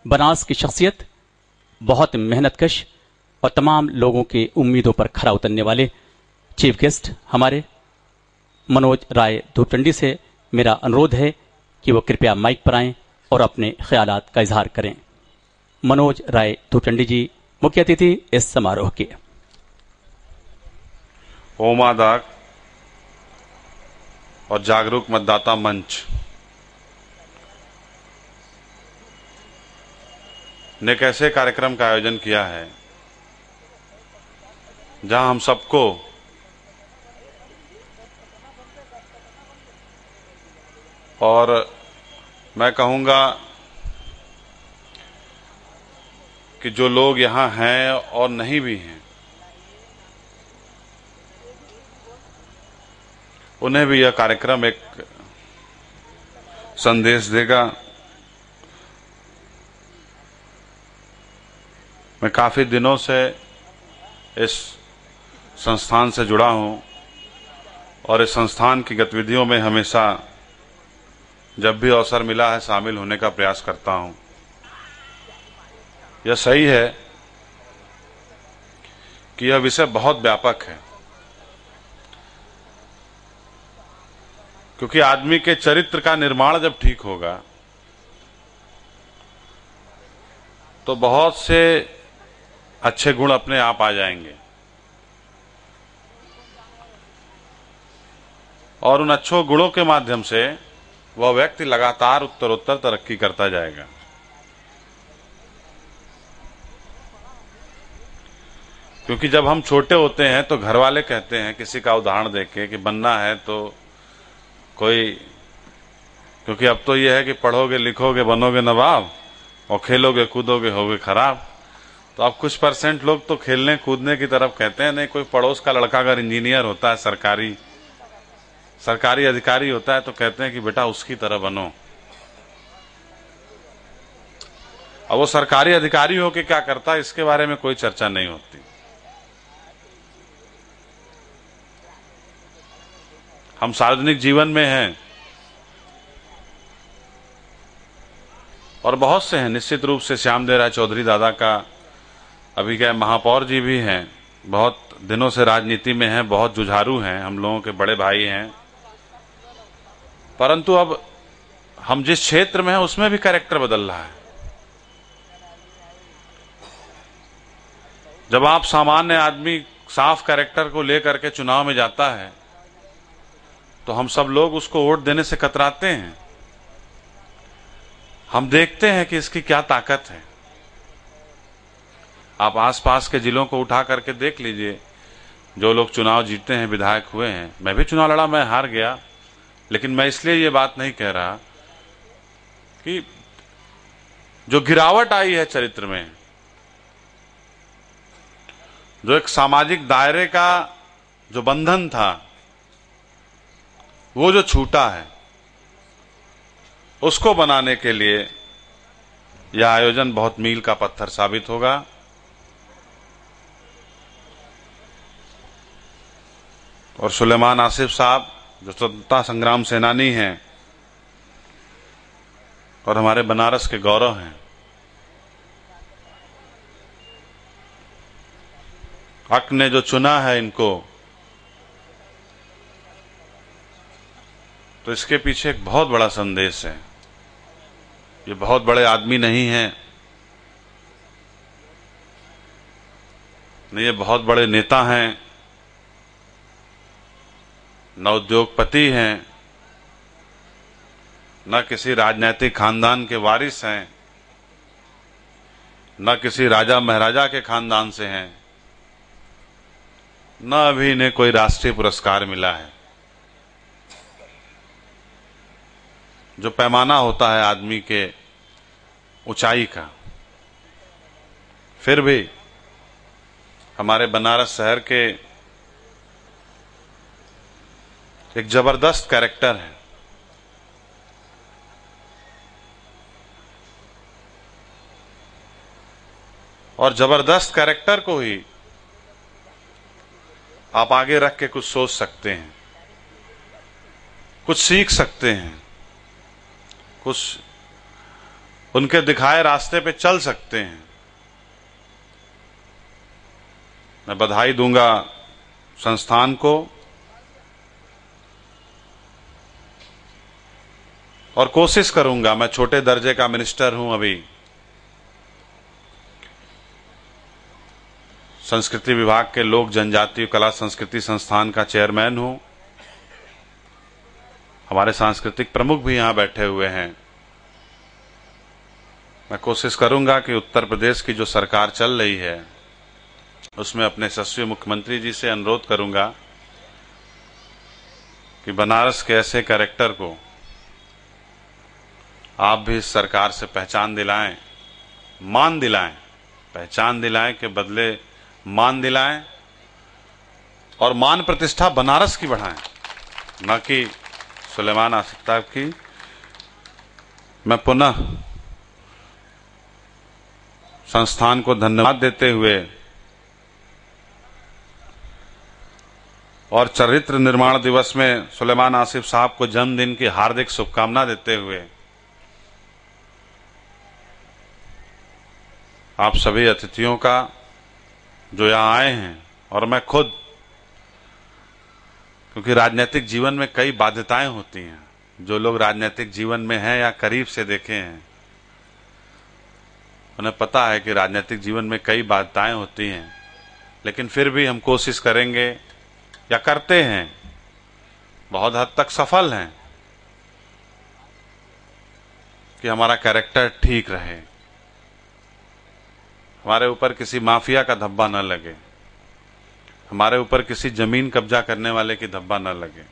बनास की शख्सियत, बहुत मेहनतकश और तमाम लोगों की उम्मीदों पर खरा उतरने वाले चीफ गेस्ट हमारे मनोज राय धूपचंडी से मेरा अनुरोध है कि वो कृपया माइक पर आएं और अपने ख्यालात का इजहार करें। मनोज राय धूपचंडी जी मुख्य अतिथि इस समारोह के। ओमादाक और जागरूक मतदाता मंच ने एक ऐसे कार्यक्रम का आयोजन किया है जहां हम सबको और मैं कहूंगा कि जो लोग यहां हैं और नहीं भी हैं उन्हें भी यह कार्यक्रम एक संदेश देगा। मैं काफी दिनों से इस संस्थान से जुड़ा हूं और इस संस्थान की गतिविधियों में हमेशा जब भी अवसर मिला है शामिल होने का प्रयास करता हूं। यह सही है कि यह विषय बहुत व्यापक है, क्योंकि आदमी के चरित्र का निर्माण जब ठीक होगा तो बहुत से अच्छे गुण अपने आप आ जाएंगे और उन अच्छे गुणों के माध्यम से वह व्यक्ति लगातार उत्तरोत्तर तरक्की करता जाएगा। क्योंकि जब हम छोटे होते हैं तो घर वाले कहते हैं, किसी का उदाहरण देके, कि बनना है तो कोई, क्योंकि अब तो यह है कि पढ़ोगे लिखोगे बनोगे नवाब और खेलोगे कूदोगे होगे खराब। तो अब कुछ परसेंट लोग तो खेलने कूदने की तरफ कहते हैं। नहीं, कोई पड़ोस का लड़का अगर इंजीनियर होता है, सरकारी अधिकारी होता है, तो कहते हैं कि बेटा उसकी तरह बनो। अब वो सरकारी अधिकारी हो के क्या करता है इसके बारे में कोई चर्चा नहीं होती। हम सार्वजनिक जीवन में हैं और बहुत से हैं, निश्चित रूप से श्यामदेव राय चौधरी दादा का अभी क्या महापौर जी भी हैं, बहुत दिनों से राजनीति में हैं, बहुत जुझारू हैं, हम लोगों के बड़े भाई हैं। परंतु अब हम जिस क्षेत्र में हैं उसमें भी कैरेक्टर बदल रहा है। जब आप सामान्य आदमी साफ कैरेक्टर को लेकर के चुनाव में जाता है तो हम सब लोग उसको वोट देने से कतराते हैं। हम देखते हैं कि इसकी क्या ताकत है। आप आसपास के जिलों को उठा करके देख लीजिए, जो लोग चुनाव जीते हैं, विधायक हुए हैं। मैं भी चुनाव लड़ा, मैं हार गया, लेकिन मैं इसलिए ये बात नहीं कह रहा कि जो गिरावट आई है चरित्र में, जो एक सामाजिक दायरे का जो बंधन था वो जो छूटा है, उसको बनाने के लिए यह आयोजन बहुत मील का पत्थर साबित होगा। और सुलेमान आसिफ साहब जो स्वतंत्रता संग्राम सेनानी हैं और हमारे बनारस के गौरव हैं, हक ने जो चुना है इनको, तो इसके पीछे एक बहुत बड़ा संदेश है। ये बहुत बड़े आदमी नहीं हैं, नहीं ये बहुत बड़े नेता हैं, न उद्योगपति हैं, न किसी राजनैतिक खानदान के वारिस हैं, न किसी राजा महाराजा के खानदान से हैं, न अभी इन्हें कोई राष्ट्रीय पुरस्कार मिला है। जो पैमाना होता है आदमी के ऊंचाई का, फिर भी हमारे बनारस शहर के एक जबरदस्त कैरेक्टर है। और जबरदस्त कैरेक्टर को ही आप आगे रख के कुछ सोच सकते हैं, कुछ सीख सकते हैं, कुछ उनके दिखाए रास्ते पे चल सकते हैं। मैं बधाई दूंगा संस्थान को और कोशिश करूंगा, मैं छोटे दर्जे का मिनिस्टर हूं, अभी संस्कृति विभाग के लोक जनजातीय कला संस्कृति संस्थान का चेयरमैन हूं। हमारे सांस्कृतिक प्रमुख भी यहां बैठे हुए हैं। मैं कोशिश करूंगा कि उत्तर प्रदेश की जो सरकार चल रही है उसमें अपने यशस्वी मुख्यमंत्री जी से अनुरोध करूंगा कि बनारस के ऐसे कैरेक्टर को आप भी इस सरकार से पहचान दिलाएं, मान दिलाएं, पहचान दिलाएं के बदले मान दिलाएं और मान प्रतिष्ठा बनारस की बढ़ाएं, न कि सुलेमान आसिफ साहब की। मैं पुनः संस्थान को धन्यवाद देते हुए और चरित्र निर्माण दिवस में सुलेमान आसिफ साहब को जन्मदिन की हार्दिक शुभकामना देते हुए आप सभी अतिथियों का जो यहाँ आए हैं और मैं खुद, क्योंकि राजनीतिक जीवन में कई बाध्यताएं होती हैं, जो लोग राजनीतिक जीवन में हैं या करीब से देखे हैं उन्हें पता है कि राजनीतिक जीवन में कई बाध्यताएं होती हैं, लेकिन फिर भी हम कोशिश करेंगे या करते हैं, बहुत हद तक सफल हैं कि हमारा कैरेक्टर ठीक रहे, हमारे ऊपर किसी माफिया का धब्बा न लगे, हमारे ऊपर किसी जमीन कब्जा करने वाले की धब्बा न लगे,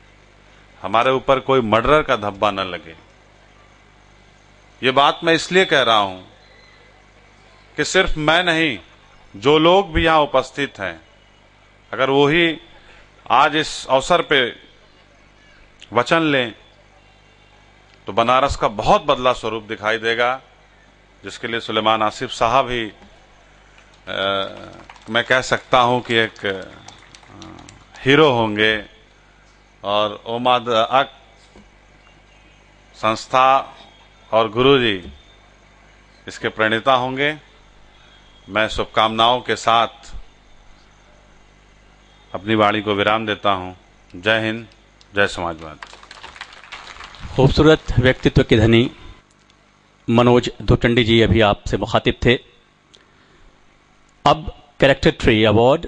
हमारे ऊपर कोई मर्डर का धब्बा न लगे। ये बात मैं इसलिए कह रहा हूं कि सिर्फ मैं नहीं, जो लोग भी यहां उपस्थित हैं, अगर वो ही आज इस अवसर पे वचन लें तो बनारस का बहुत बदला स्वरूप दिखाई देगा, जिसके लिए सुलेमान आसिफ साहब ही मैं कह सकता हूं कि एक हीरो होंगे और ओमाद अक संस्था और गुरुजी इसके प्रणेता होंगे। मैं शुभकामनाओं के साथ अपनी वाणी को विराम देता हूं। जय हिंद, जय समाजवाद। खूबसूरत व्यक्तित्व के धनी मनोज धूपचंडी जी अभी आपसे मुखातिब थे। अब कैरेक्टर ट्री अवार्ड,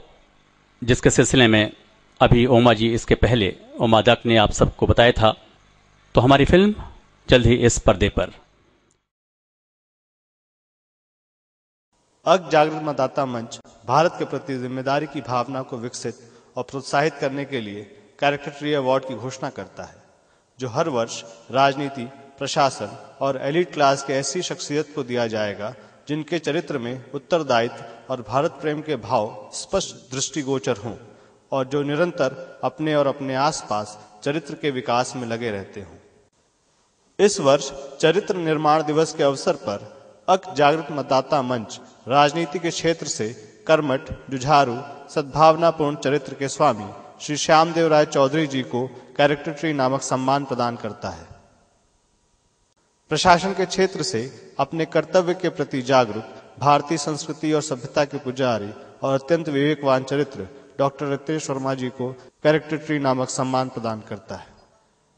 जिसके सिलसिले में अभी ओमा जी, इसके पहले ओमा दक ने आप सबको बताया था, तो हमारी फिल्म जल्द ही इस पर्दे पर। अक जागृत मतदाता मंच भारत के प्रति जिम्मेदारी की भावना को विकसित और प्रोत्साहित करने के लिए कैरेक्टर ट्री अवार्ड की घोषणा करता है, जो हर वर्ष राजनीति, प्रशासन और एलीट क्लास के ऐसी शख्सियत को दिया जाएगा जिनके चरित्र में उत्तरदायित्व और भारत प्रेम के भाव स्पष्ट दृष्टिगोचर हों और जो निरंतर अपने और अपने आसपास चरित्र के विकास में लगे रहते हों। इस वर्ष चरित्र निर्माण दिवस के अवसर पर अक जागृत मतदाता मंच राजनीति के क्षेत्र से कर्मठ, जुझारू, सद्भावनापूर्ण चरित्र के स्वामी श्री श्यामदेव राय चौधरी जी को कैरेक्टर ट्री नामक सम्मान प्रदान करता है। प्रशासन के क्षेत्र से अपने कर्तव्य के प्रति जागरूक, भारतीय संस्कृति और सभ्यता के पुजारी और अत्यंत विवेकवान चरित्र डॉक्टर रितेश वर्मा जी को कैरेक्टर ट्री नामक सम्मान प्रदान करता है।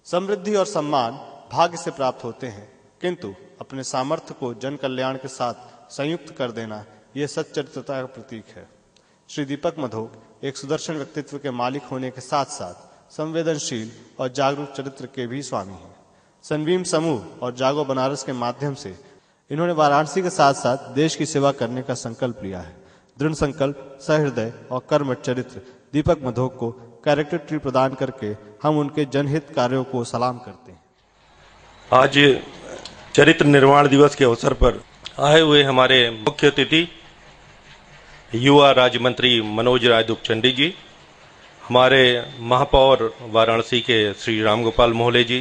समृद्धि और सम्मान भाग्य से प्राप्त होते हैं, किंतु अपने सामर्थ्य को जन कल्याण के साथ संयुक्त कर देना यह सच्चरित्रता का प्रतीक है। श्री दीपक मधोक एक सुदर्शन व्यक्तित्व के मालिक होने के साथ साथ संवेदनशील और जागरूक चरित्र के भी स्वामी हैं। सनबीम समूह और जागो बनारस के माध्यम से इन्होंने वाराणसी के साथ साथ देश की सेवा करने का संकल्प लिया है। दृढ़ संकल्प, सहृदय और कर्मठ चरित्र दीपक मधोक को कैरेक्टर ट्री प्रदान करके हम उनके जनहित कार्यों को सलाम करते हैं। आज चरित्र निर्माण दिवस के अवसर पर आए हुए हमारे मुख्य अतिथि युवा राज्य मंत्री मनोज राय धूपचंडी जी, हमारे महापौर वाराणसी के श्री रामगोपाल मोहले जी,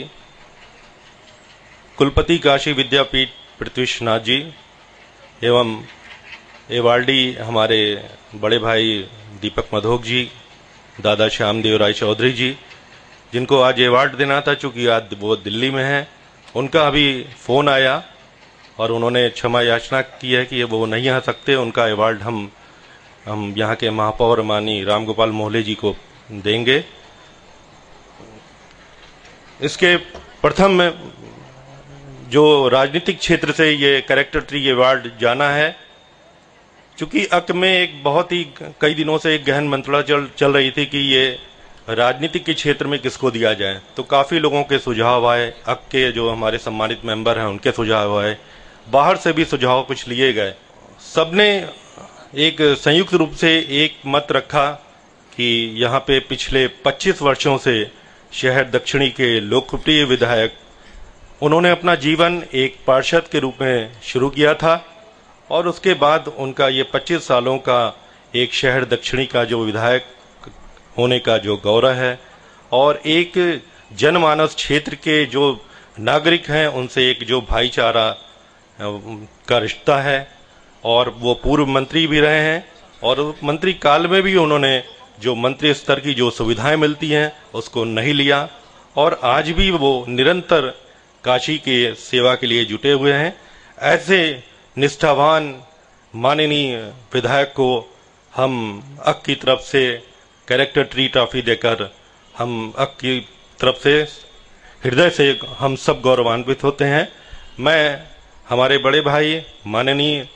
कुलपति काशी विद्यापीठ पृथ्वीशनाथ जी एवं एवार्डी हमारे बड़े भाई दीपक मधोक जी, दादा श्यामदेव राय चौधरी जी, जिनको आज अवार्ड देना था, चूंकि आज वो दिल्ली में हैं। उनका अभी फोन आया और उन्होंने क्षमा याचना की है कि वो नहीं आ सकते। उनका अवार्ड हम यहाँ के महापौर माननीय रामगोपाल मोहले जी को देंगे। इसके प्रथम जो राजनीतिक क्षेत्र से ये कैरेक्टर ट्री अवार्ड जाना है, चूंकि अक में एक बहुत ही कई दिनों से एक गहन मंत्रणा चल रही थी कि ये राजनीतिक के क्षेत्र में किसको दिया जाए, तो काफी लोगों के सुझाव आए। अक के जो हमारे सम्मानित मेंबर हैं उनके सुझाव आए, बाहर से भी सुझाव कुछ लिए गए। सबने एक संयुक्त रूप से एक मत रखा कि यहाँ पे पिछले 25 वर्षों से शहर दक्षिणी के लोकप्रिय विधायक, उन्होंने अपना जीवन एक पार्षद के रूप में शुरू किया था और उसके बाद उनका ये 25 सालों का एक शहर दक्षिणी का जो विधायक होने का जो गौरव है और एक जनमानस क्षेत्र के जो नागरिक हैं उनसे एक जो भाईचारा का रिश्ता है। और वो पूर्व मंत्री भी रहे हैं और मंत्री काल में भी उन्होंने जो मंत्री स्तर की जो सुविधाएं मिलती हैं उसको नहीं लिया और आज भी वो निरंतर काशी के सेवा के लिए जुटे हुए हैं। ऐसे निष्ठावान माननीय विधायक को हम अक की तरफ से कैरेक्टर ट्री ट्रॉफी देकर हम अक की तरफ से हृदय से हम सब गौरवान्वित होते हैं। मैं हमारे बड़े भाई माननीय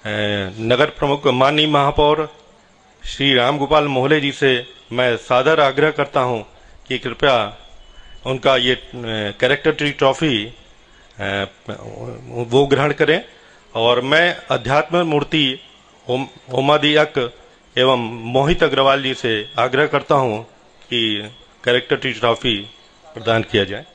नगर प्रमुख माननीय महापौर श्री रामगोपाल मोहले जी से मैं सादर आग्रह करता हूं कि कृपया उनका ये कैरेक्टर ट्री ट्रॉफी वो ग्रहण करें। और मैं अध्यात्म मूर्ति ओमादी अक एवं मोहित अग्रवाल जी से आग्रह करता हूं कि कैरेक्टर ट्री ट्रॉफी प्रदान किया जाए।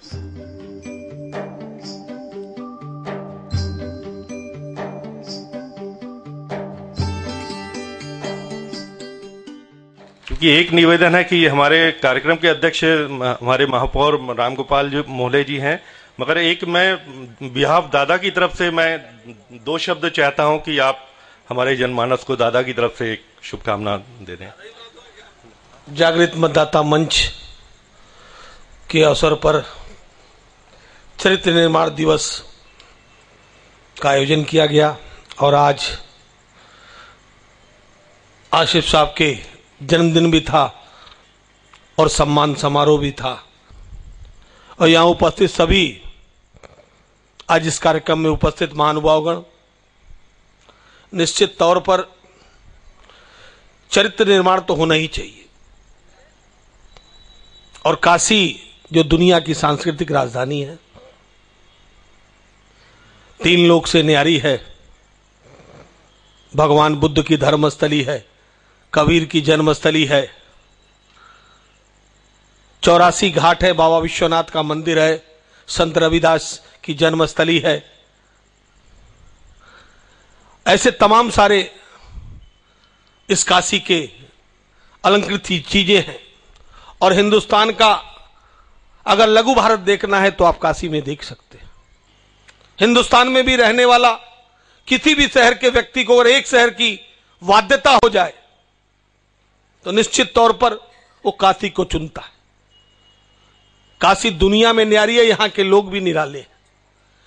क्योंकि एक निवेदन है कि हमारे कार्यक्रम के अध्यक्ष हमारे महापौर रामगोपाल जी मोहले जी हैं, मगर एक मैं बिहाफ दादा की तरफ से मैं 2 शब्द चाहता हूं कि आप हमारे जनमानस को दादा की तरफ से एक शुभकामना दे दें। जागृत मतदाता मंच के अवसर पर चरित्र निर्माण दिवस का आयोजन किया गया और आज आशिफ साहब के जन्मदिन भी था और सम्मान समारोह भी था। और यहां उपस्थित सभी आज इस कार्यक्रम में उपस्थित महानुभावगण, निश्चित तौर पर चरित्र निर्माण तो होना ही चाहिए और काशी जो दुनिया की सांस्कृतिक राजधानी है, 3 लोक से न्यारी है, भगवान बुद्ध की धर्मस्थली है, कबीर की जन्मस्थली है, 84 घाट है, बाबा विश्वनाथ का मंदिर है, संत रविदास की जन्मस्थली है। ऐसे तमाम सारे इस काशी के अलंकृत चीजें हैं और हिंदुस्तान का अगर लघु भारत देखना है तो आप काशी में देख सकते हैं। हिंदुस्तान में भी रहने वाला किसी भी शहर के व्यक्ति को अगर एक शहर की वाद्यता हो जाए तो निश्चित तौर पर वो काशी को चुनता है। काशी दुनिया में न्यारी है, यहां के लोग भी निराले हैं,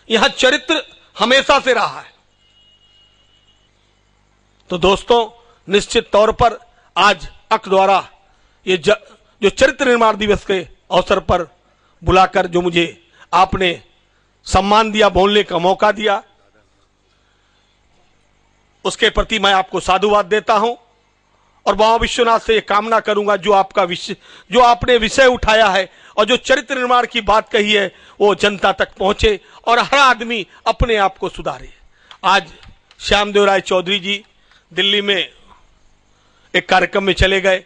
यहां चरित्र हमेशा से रहा है। तो दोस्तों, निश्चित तौर पर आज अक द्वारा ये जो चरित्र निर्माण दिवस के अवसर पर बुलाकर जो मुझे आपने सम्मान दिया, बोलने का मौका दिया, उसके प्रति मैं आपको साधुवाद देता हूं और बाबा विश्वनाथ से ये कामना करूंगा जो आपने विषय उठाया है और जो चरित्र निर्माण की बात कही है वो जनता तक पहुंचे और हर आदमी अपने आप को सुधारे। आज श्यामदेव राय चौधरी जी दिल्ली में एक कार्यक्रम में चले गए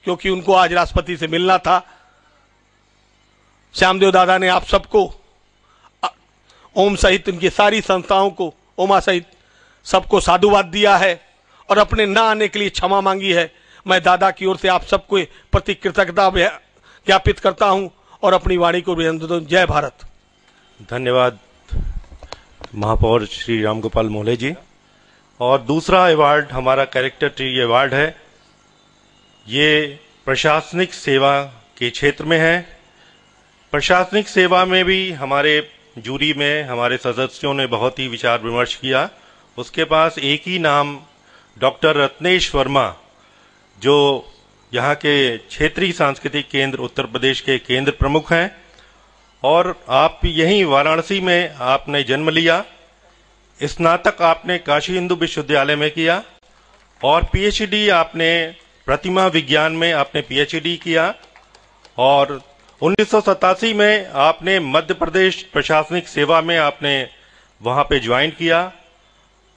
क्योंकि उनको आज राष्ट्रपति से मिलना था। श्यामदेव दादा ने आप सबको, ओम सहित उनकी सारी संस्थाओं को, ओमा सहित सबको साधुवाद दिया है और अपने न आने के लिए क्षमा मांगी है। मैं दादा की ओर से आप सबको प्रति कृतज्ञता ज्ञापित करता हूं और अपनी वाणी को विराम देता हूं। जय भारत। धन्यवाद महापौर श्री रामगोपाल मोहले जी। और दूसरा अवार्ड हमारा कैरेक्टर ट्री अवार्ड है। ये प्रशासनिक सेवा के क्षेत्र में है। प्रशासनिक सेवा में भी हमारे जूरी में हमारे सदस्यों ने बहुत ही विचार विमर्श किया। उसके पास एक ही नाम डॉक्टर रत्नेश वर्मा, जो यहाँ के क्षेत्रीय सांस्कृतिक केंद्र उत्तर प्रदेश के केंद्र प्रमुख हैं, और आप यहीं वाराणसी में आपने जन्म लिया। स्नातक आपने काशी हिंदू विश्वविद्यालय में किया और पीएचडी आपने प्रतिमा विज्ञान में आपने पीएचडी किया, और 1987 में आपने मध्य प्रदेश प्रशासनिक सेवा में आपने वहां पे ज्वाइन किया,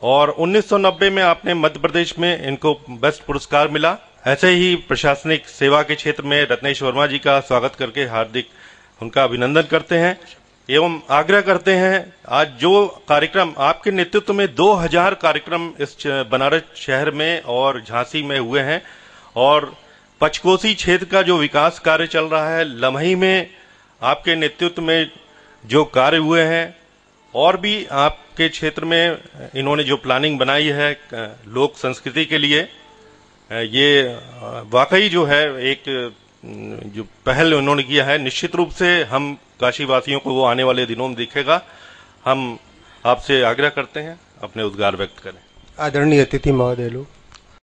और 1990 में आपने मध्य प्रदेश में इनको बेस्ट पुरस्कार मिला। ऐसे ही प्रशासनिक सेवा के क्षेत्र में रत्नेश वर्मा जी का स्वागत करके हार्दिक उनका अभिनंदन करते हैं एवं आग्रह करते हैं। आज जो कार्यक्रम आपके नेतृत्व में 2000 कार्यक्रम इस बनारस शहर में और झांसी में हुए हैं, और पंचकोसी क्षेत्र का जो विकास कार्य चल रहा है, लम्ही में आपके नेतृत्व में जो कार्य हुए हैं, और भी आपके क्षेत्र में इन्होंने जो प्लानिंग बनाई है लोक संस्कृति के लिए, ये वाकई जो है एक जो पहल उन्होंने किया है, निश्चित रूप से हम काशी वासियों को वो आने वाले दिनों में दिखेगा। हम आपसे आग्रह करते हैं अपने उद्गार व्यक्त करें। आदरणीय अतिथि महोदय लोग,